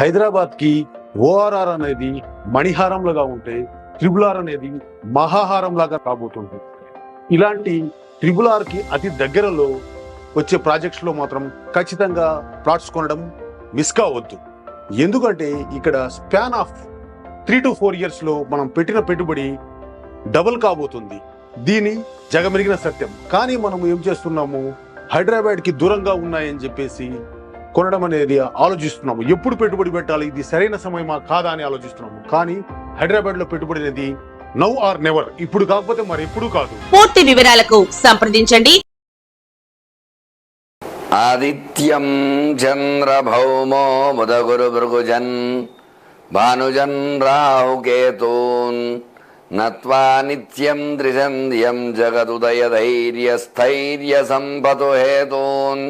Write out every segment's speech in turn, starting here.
హైదరాబాద్కి ఓఆర్ఆర్ అనేది మణిహారంలాగా ఉంటే ట్రిబుల్ ఆర్ అనేది మహాహారం లాగా కాబోతుంది. ఇలాంటి ట్రిబుల్ ఆర్కి అతి దగ్గరలో వచ్చే ప్రాజెక్ట్స్ లో మాత్రం ఖచ్చితంగా ప్లాట్స్ కొనడం మిస్ కావద్దు. ఎందుకంటే ఇక్కడ స్పాన్ ఆఫ్ 3 to 4 years లో మనం పెట్టిన పెట్టుబడి డబుల్ కాబోతుంది. దీని జగమెరిగిన సత్యం. కానీ మనం ఏం చేస్తున్నాము, హైదరాబాద్కి దూరంగా ఉన్నాయని చెప్పేసి కొనడం అనేది ఆలోచిస్తున్నాము. ఎప్పుడు పెట్టుబడి పెట్టాలి, ఇది సరైన సమయమా కాదా అని ఆలోచిస్తున్నాము. కానీ హైదరాబాద్ లో పెట్టుబడి అనేది నౌ ఆర్ నెవర్, ఇప్పుడు కాకపోతే మరి ఎప్పుడు కాదు. పూర్తి వివరాలకు సంప్రదించండి. ఆదిత్యం చంద్రభౌమో బుధగురు భృగుజన్ భానుజన్ రాహుకేతూన్ నత్వా నిత్యం త్రిసంధ్యం జగదుదయ ధైర్య స్థైర్య సంపతు హేతూన్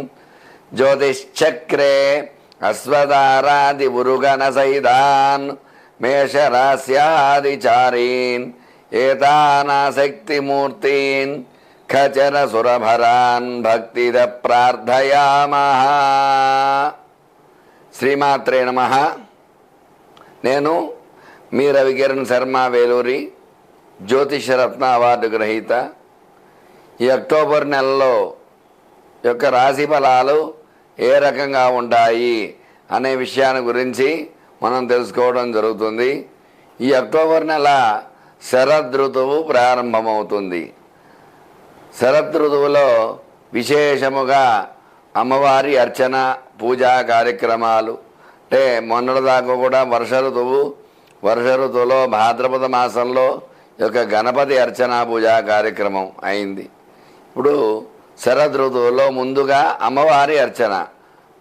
జ్యోతిశ్చక్రే అశ్వతారాది ఉరుగణ సైదాన్ మేషరాస్యాదిచారీన్ ఏతానాశక్తిమూర్తీన్ ఖచర సురభరాన్ భక్తిద ప్రార్థయామః. శ్రీమాత్రే నమః. నేను మీ రవికిరణ్ శర్మ వేలూరి, జ్యోతిషరత్న అవార్డు గ్రహీత. ఈ అక్టోబర్ నెలలో యొక్క రాశి ఫలాలు ఏ రకంగా ఉంటాయి అనే విషయాన్ని గురించి మనం తెలుసుకోవడం జరుగుతుంది. ఈ అక్టోబర్ నెల శరదృతువు ప్రారంభమవుతుంది. శరదృతువులో విశేషముగా అమ్మవారి అర్చన పూజా కార్యక్రమాలు, అంటే మొన్నటిదాకా కూడా వర్ష ఋతువులో భాద్రపద మాసంలో యొక్క గణపతి అర్చన పూజా కార్యక్రమం అయింది. ఇప్పుడు శరదృతువులో ముందుగా అమ్మవారి అర్చన,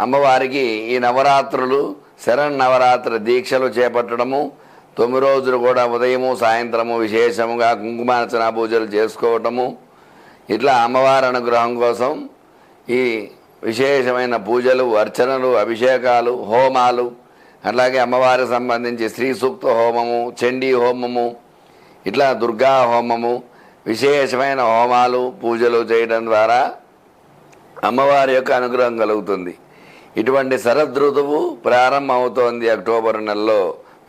అమ్మవారికి ఈ నవరాత్రులు శరన్నవరాత్రి దీక్షలు చేపట్టడము, 9 రోజులు కూడా ఉదయము సాయంత్రము విశేషముగా కుంకుమార్చన పూజలు చేసుకోవటము, ఇట్లా అమ్మవారి అనుగ్రహం కోసం ఈ విశేషమైన పూజలు, అర్చనలు, అభిషేకాలు, హోమాలు, అట్లాగే అమ్మవారికి సంబంధించి శ్రీ సూక్త హోమము, చండీ హోమము, ఇట్లా దుర్గా హోమము, విశేషమైన హోమాలు పూజలు చేయడం ద్వారా అమ్మవారి యొక్క అనుగ్రహం కలుగుతుంది. ఇటువంటి శరదృతువు ప్రారంభమవుతోంది అక్టోబర్ నెలలో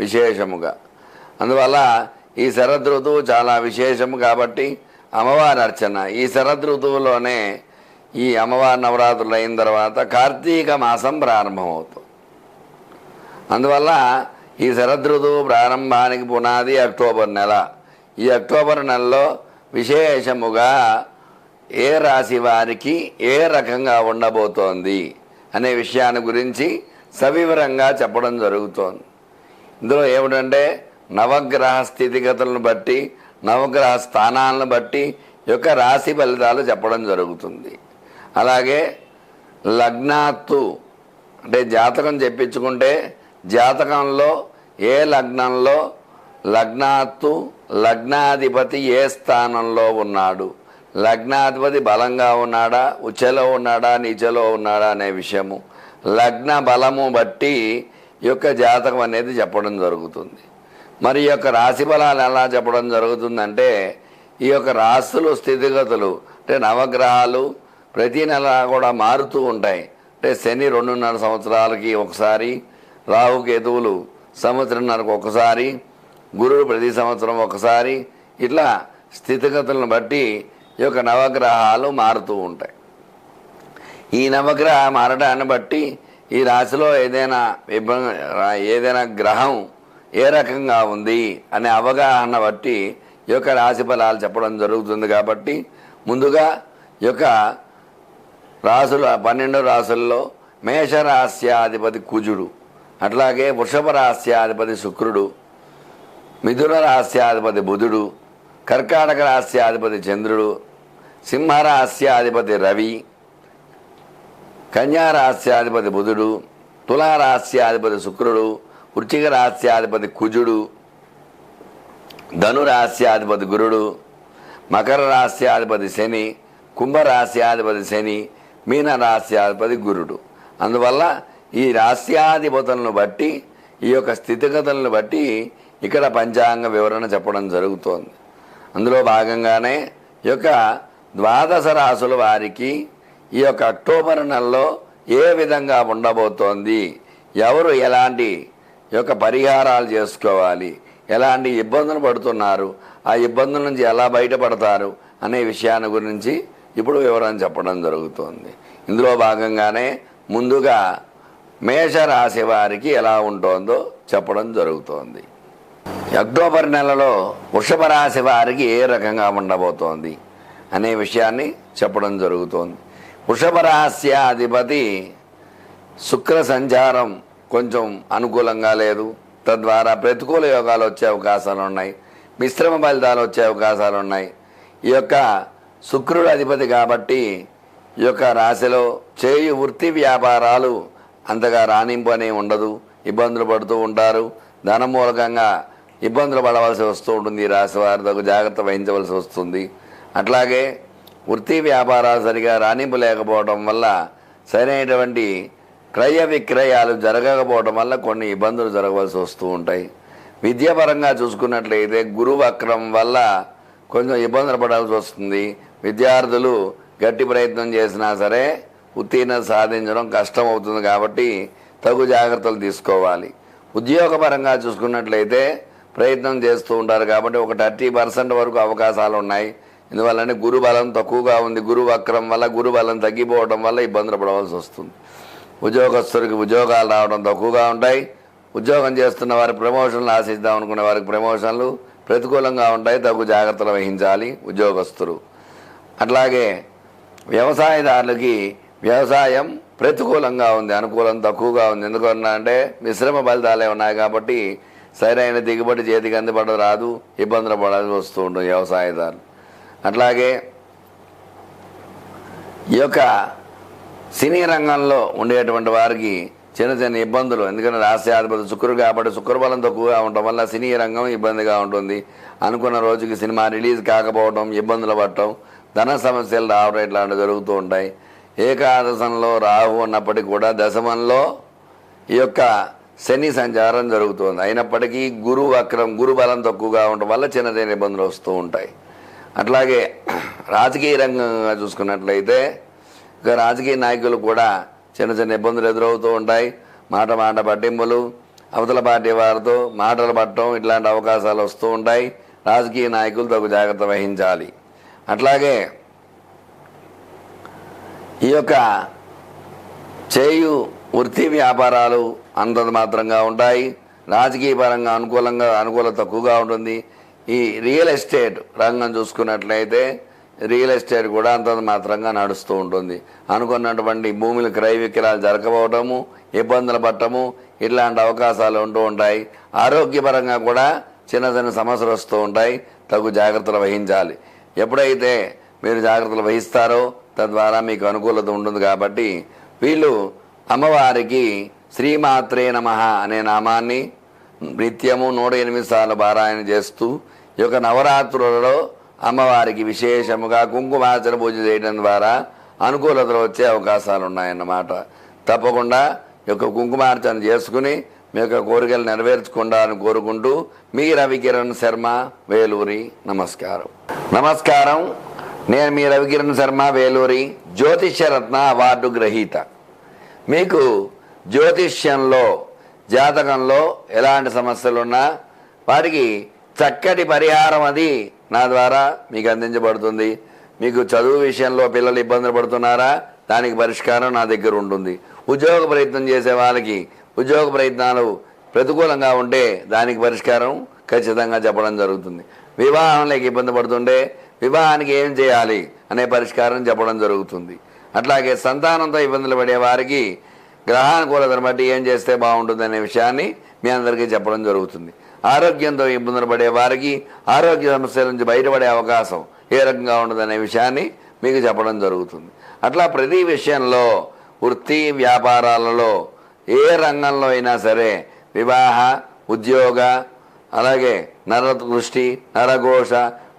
విశేషముగా. అందువల్ల ఈ శరదృతువు చాలా విశేషము కాబట్టి అమ్మవారి అర్చన ఈ శరదృతువులోనే ఈ అమ్మవారి నవరాత్రులు అయిన తర్వాత కార్తీక మాసం ప్రారంభమవుతుంది. అందువల్ల ఈ శరదృతువు ప్రారంభానికి పునాది అక్టోబర్ నెల. ఈ అక్టోబర్ నెలలో విశేషముగా ఏ రాశి వారికి ఏ రకంగా ఉండబోతోంది అనే విషయాన్ని గురించి సవివరంగా చెప్పడం జరుగుతోంది. ఇందులో ఏమిటంటే నవగ్రహ స్థితిగతులను బట్టి, నవగ్రహ స్థానాలను బట్టి యొక్క రాశి ఫలితాలు చెప్పడం జరుగుతుంది. అలాగే లగ్నాత్తు అంటే జాతకం చెప్పించుకుంటే జాతకంలో ఏ లగ్నంలో లగ్నాత్తు లగ్నాధిపతి ఏ స్థానంలో ఉన్నాడు, లగ్నాధిపతి బలంగా ఉన్నాడా, ఉచ్చలో ఉన్నాడా, నీచలో ఉన్నాడా అనే విషయము, లగ్న బలము బట్టి ఈ యొక్క జాతకం అనేది చెప్పడం జరుగుతుంది. మరి ఈ యొక్క రాశి ఫలాలు ఎలా చెప్పడం జరుగుతుందంటే ఈ యొక్క రాశులు స్థితిగతులు అంటే నవగ్రహాలు ప్రతి నెల కూడా మారుతూ ఉంటాయి. అంటే శని 2.5 సంవత్సరాలకి ఒకసారి, రాహుకేతువులు సంవత్సరంన్నరకు ఒకసారి, గురుడు ప్రతి సంవత్సరం ఒకసారి, ఇట్లా స్థితిగతులను బట్టి ఈ యొక్క నవగ్రహాలు మారుతూ ఉంటాయి. ఈ నవగ్రహ మారడాన్ని బట్టి ఈ రాశిలో ఏదైనా గ్రహం ఏ రకంగా ఉంది అనే అవగాహన బట్టి ఈ యొక్క రాశి ఫలాలు చెప్పడం జరుగుతుంది. కాబట్టి ముందుగా ఈ యొక్క రాశులు 12 రాశుల్లో మేషరాశ్యాధిపతి కుజుడు, అట్లాగే వృషభ రాశ్యాధిపతి శుక్రుడు, మిథున రాశ్యాధిపతి బుధుడు, కర్కాటక రాశ్యాధిపతి చంద్రుడు, సింహరాశ్యాధిపతి రవి, కన్యా రాశ్యాధిపతి బుధుడు, తులారాశ్యాధిపతి శుక్రుడు, వృశ్చిక రాశ్యాధిపతి కుజుడు, ధనురాశ్యాధిపతి గురుడు, మకర రాశ్యాధిపతి శని, కుంభరాశ్యాధిపతి శని, మీన రాశ్యాధిపతి గురుడు. అందువల్ల ఈ రాశ్యాధిపతులను బట్టి ఈ యొక్క స్థితిగతులను బట్టి ఇక్కడ పంచాంగ వివరణ చెప్పడం జరుగుతోంది. అందులో భాగంగానే ఈ యొక్క 12 రాశుల వారికి ఈ యొక్క అక్టోబర్ నెలలో ఏ విధంగా ఉండబోతోంది, ఎవరు ఎలాంటి యొక్క పరిహారాలు చేసుకోవాలి, ఎలాంటి ఇబ్బందులు పడుతున్నారు, ఆ ఇబ్బందుల నుంచి ఎలా బయటపడతారు అనే విషయాన్ని గురించి ఇప్పుడు వివరణ చెప్పడం జరుగుతుంది. ఇందులో భాగంగానే ముందుగా మేషరాశి వారికి ఎలా ఉంటుందో చెప్పడం జరుగుతోంది. అక్టోబర్ నెలలో వృషభ రాశి వారికి ఏ రకంగా ఉండబోతోంది అనే విషయాన్ని చెప్పడం జరుగుతోంది. వృషభ రాశి అధిపతి శుక్ర సంచారం కొంచెం అనుకూలంగా లేదు. తద్వారా ప్రతికూల యోగాలు వచ్చే అవకాశాలు ఉన్నాయి, మిశ్రమ ఫలితాలు వచ్చే అవకాశాలు ఉన్నాయి. ఈ యొక్క శుక్రుడు అధిపతి కాబట్టి ఈ యొక్క రాశిలో చేయు వృత్తి వ్యాపారాలు అంతగా రాణింపు అని ఉండదు, ఇబ్బందులు పడుతూ ఉంటారు. ధన మూలకంగా ఇబ్బందులు పడవలసి వస్తూ ఉంటుంది. ఈ రాశి వారితో జాగ్రత్త వహించవలసి వస్తుంది. అట్లాగే వృత్తి వ్యాపారాలు సరిగా రాణింపు లేకపోవడం వల్ల సరైనటువంటి క్రయ విక్రయాలు జరగకపోవడం వల్ల కొన్ని ఇబ్బందులు జరగవలసి వస్తూ ఉంటాయి. విద్యాపరంగా చూసుకున్నట్లయితే గురు వక్రం వల్ల కొంచెం ఇబ్బందులు పడాల్సి వస్తుంది. విద్యార్థులు గట్టి ప్రయత్నం చేసినా సరే ఉత్తీర్ణత సాధించడం కష్టం అవుతుంది కాబట్టి తగు జాగ్రత్తలు తీసుకోవాలి. ఉద్యోగపరంగా చూసుకున్నట్లయితే ప్రయత్నం చేస్తూ ఉంటారు కాబట్టి ఒక 30% వరకు అవకాశాలు ఉన్నాయి. ఇందువల్లనే గురు బలం తక్కువగా ఉంది. గురు వక్రం వల్ల గురు బలం తగ్గిపోవడం వల్ల ఇబ్బందులు పడవలసి వస్తుంది. ఉద్యోగస్తుడికి ఉద్యోగాలు రావడం తక్కువగా ఉంటాయి. ఉద్యోగం చేస్తున్న వారి ప్రమోషన్లు ఆశిద్దాం అనుకునే వారికి ప్రమోషన్లు ప్రతికూలంగా ఉంటాయి. తగు జాగ్రత్తలు వహించాలి ఉద్యోగస్తులు. అట్లాగే వ్యవసాయదారులకి వ్యవసాయం ప్రతికూలంగా ఉంది, అనుకూలం తక్కువగా ఉంది. ఎందుకంటే మిశ్రమ ఫలితాలే ఉన్నాయి కాబట్టి సరైన దిగుబడి చేతికి అందుబాటు రాదు, ఇబ్బందులు పడాల్సి వస్తూ ఉంటుంది వ్యవసాయదారులు. అట్లాగే ఈ యొక్క సినీ రంగంలో ఉండేటువంటి వారికి చిన్న చిన్న ఇబ్బందులు, ఎందుకంటే రాష్ట్రాధిపతి శుక్రుడు కాబట్టి శుక్రబలం తక్కువగా ఉండటం వల్ల సినీ రంగం ఇబ్బందిగా ఉంటుంది. అనుకున్న రోజుకి సినిమా రిలీజ్ కాకపోవడం, ఇబ్బందులు పడటం, ధన సమస్యలు రావడం ఇట్లాంటివి జరుగుతూ ఉంటాయి. ఏకాదశంలో రాహు ఉన్నప్పటికీ కూడా దశమంలో ఈ యొక్క శని సంచారం జరుగుతుంది. అయినప్పటికీ గురు వక్రం, గురు బలం తక్కువగా ఉండటం వల్ల చిన్న చిన్న ఇబ్బందులు వస్తూ ఉంటాయి. అట్లాగే రాజకీయ రంగంగా చూసుకున్నట్లయితే ఇక రాజకీయ నాయకులు కూడా చిన్న చిన్న ఇబ్బందులు ఎదురవుతూ ఉంటాయి. మాట పట్టింపులు, అవతల పార్టీ వారితో మాటలు పట్టడం ఇట్లాంటి అవకాశాలు వస్తూ ఉంటాయి. రాజకీయ నాయకులు తగు జాగ్రత్త వహించాలి. అట్లాగే ఈ యొక్క చేయు వృత్తి వ్యాపారాలు అంతంత మాత్రంగా ఉంటాయి. రాజకీయ పరంగా అనుకూలత తక్కువగా ఉంటుంది. ఈ రియల్ ఎస్టేట్ రంగం చూసుకున్నట్లయితే రియల్ ఎస్టేట్ కూడా అంతంత మాత్రంగా నడుస్తూ ఉంటుంది. అనుకున్నటువంటి భూములు క్రయ విక్రయాలు జరగకపోవడము, ఇబ్బందులు పట్టడము ఇట్లాంటి అవకాశాలు ఉంటూ ఉంటాయి. ఆరోగ్యపరంగా కూడా చిన్న చిన్న సమస్యలు వస్తూ ఉంటాయి. తగు జాగ్రత్తలు వహించాలి. ఎప్పుడైతే మీరు జాగ్రత్తలు వహిస్తారో తద్వారా మీకు అనుకూలత ఉంటుంది. కాబట్టి వీళ్ళు అమ్మవారికి శ్రీమాత్రే నమః అనే నామాన్ని నిత్యము 108 సార్లు పారాయణ చేస్తూ ఈ యొక్క నవరాత్రులలో అమ్మవారికి విశేషముగా కుంకుమార్చన పూజ చేయడం ద్వారా అనుకూలతలు వచ్చే అవకాశాలు ఉన్నాయన్నమాట. తప్పకుండా ఈ యొక్క కుంకుమార్చన చేసుకుని మీ యొక్క కోరికలు నెరవేర్చుకుంటారని కోరుకుంటూ మీ రవికిరణ్ శర్మ, వేలూరి. నమస్కారం. నేను మీ రవికిరణ్ శర్మ, వేలూరి, జ్యోతిష్యరత్న అవార్డు గ్రహీత. మీకు జ్యోతిష్యంలో జాతకంలో ఎలాంటి సమస్యలున్నా వాటికి చక్కటి పరిహారం అది నా ద్వారా మీకు అందించబడుతుంది. మీకు చదువు విషయంలో పిల్లలు ఇబ్బందులు పడుతున్నారా, దానికి పరిష్కారం నా దగ్గర ఉంటుంది. ఉద్యోగ ప్రయత్నం చేసే వాళ్ళకి ఉద్యోగ ప్రయత్నాలు ప్రతికూలంగా ఉంటే దానికి పరిష్కారం ఖచ్చితంగా చెప్పడం జరుగుతుంది. వివాహంలోకి ఇబ్బంది పడుతుంటే వివాహానికి ఏం చేయాలి అనే పరిష్కారం చెప్పడం జరుగుతుంది. అట్లాగే సంతానంతో ఇబ్బందులు పడే వారికి గ్రహానుకూలతను బట్టి ఏం చేస్తే బాగుంటుంది అనే విషయాన్ని మీ అందరికీ చెప్పడం జరుగుతుంది. ఆరోగ్యంతో ఇబ్బందులు పడే వారికి ఆరోగ్య సమస్యల నుంచి బయటపడే అవకాశం ఏ రకంగా ఉండదనే విషయాన్ని మీకు చెప్పడం జరుగుతుంది. అట్లా ప్రతి విషయంలో వృత్తి వ్యాపారాలలో ఏ రంగంలో అయినా సరే వివాహ, ఉద్యోగ, అలాగే నరదృష్టి, నరఘోష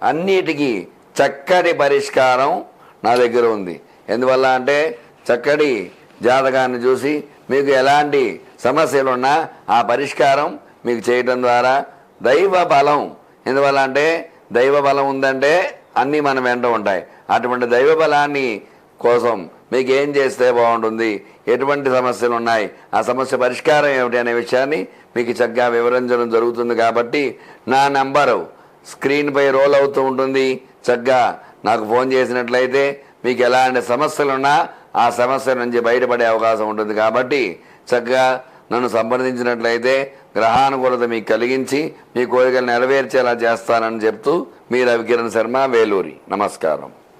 అన్నిటికీ చక్కటి పరిష్కారం నా దగ్గర ఉంది. ఎందువల్ల అంటే చక్కటి జాతకాన్ని చూసి మీకు ఎలాంటి సమస్యలున్నా ఆ పరిష్కారం మీకు చేయడం ద్వారా దైవ బలం. ఎందువల్ల అంటే దైవ బలం ఉందంటే అన్నీ మన వెంట ఉంటాయి. అటువంటి దైవ బలాన్ని కోసం మీకు ఏం చేస్తే బాగుంటుంది, ఎటువంటి సమస్యలు ఉన్నాయి, ఆ సమస్య పరిష్కారం ఏమిటి అనే విషయాన్ని మీకు చక్కగా వివరించడం జరుగుతుంది. కాబట్టి నా నంబరు స్క్రీన్పై రోల్ అవుతూ ఉంటుంది. చక్కగా నాకు ఫోన్ చేసినట్లయితే మీకు ఎలాంటి సమస్యలున్నా ఆ సమస్య నుంచి బయటపడే అవకాశం ఉంటుంది. కాబట్టి చక్కగా నన్ను సంప్రదించినట్లయితే గ్రహానుకూలత మీకు కలిగించి మీ కోరికలు నెరవేర్చేలా చేస్తానని చెప్తూ మీ రవికిరణ్ శర్మ, వేలూరి. నమస్కారం.